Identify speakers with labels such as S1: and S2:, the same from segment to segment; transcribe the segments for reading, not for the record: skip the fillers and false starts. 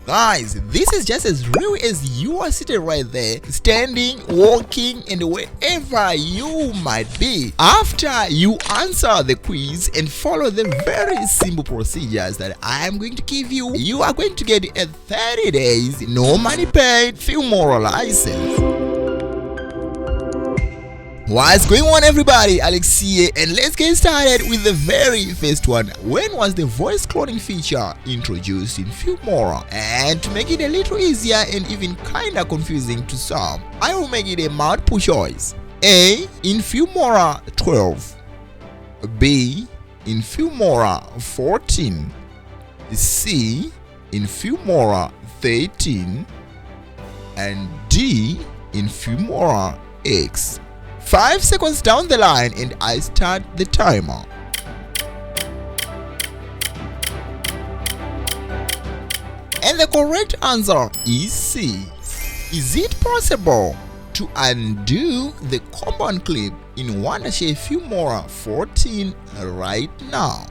S1: Guys, this is just as real as you are sitting right there, standing, walking, and wherever you might be. After you answer the quiz and follow the very simple procedures that I am going to give you, you are going to get a 30 days, no money paid Filmora license. What's going on, everybody? Alex here, and let's get started with the very first one. When was the voice cloning feature introduced in Filmora? And to make it a little easier and even kinda confusing to some, I will make it a multiple choice. A. In Filmora 12. B. In Filmora 14. C. In Filmora 13. And D. In Filmora X. 5 seconds down the line and I start the timer. And the correct answer is C. Is it possible to undo the compound clip in wondershare Filmora 14 right now?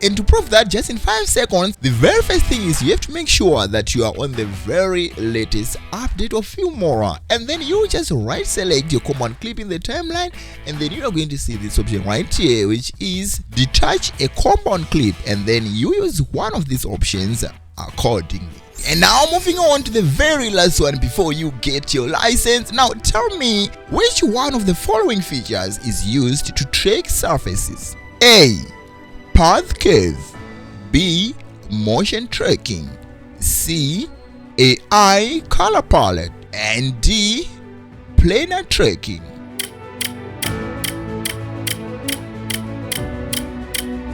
S1: And to prove that just in 5 seconds, the very first thing is you have to make sure that you are on the very latest update of Filmora, and then you just right select your command clip in the timeline, and then you are going to see this option right here, which is detach a compound clip, and then you use one of these options accordingly. And now moving on to the very last one before you get your license. Now tell me, which one of the following features is used to track surfaces? A. Path curve. B. Motion tracking. C. AI color palette. And D. Planar tracking.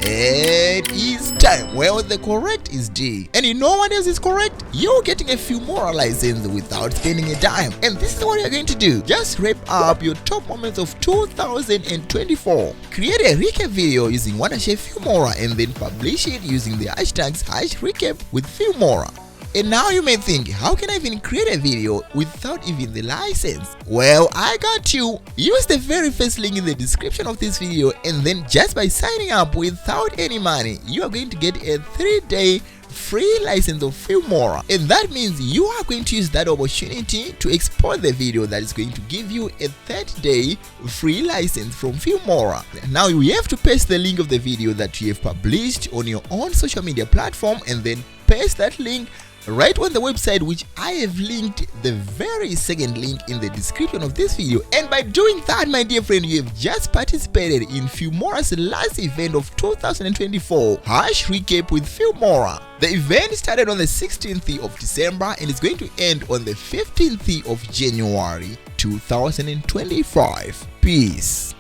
S1: It is time. Well, the correct is D. And you know what else is correct? You're getting a Filmora license without spending a dime. And this is what you're going to do. Just wrap up your top moments of 2024. Create a recap video using wondershare Filmora and then publish it using the hashtags #recap with Filmora. And now you may think, how can I even create a video without even the license? Well, I got you. Use the very first link in the description of this video, and then just by signing up without any money, you are going to get a 3-day free license of Filmora. And that means you are going to use that opportunity to export the video that is going to give you a 30-day free license from Filmora. Now you have to paste the link of the video that you have published on your own social media platform, and then paste that link right on the website, which I have linked the very second link in the description of this video. And by doing that, my dear friend, you have just participated in Filmora's last event of 2024, #recap with Filmora. The event started on the 16th of December and is going to end on the 15th of January 2025. Peace.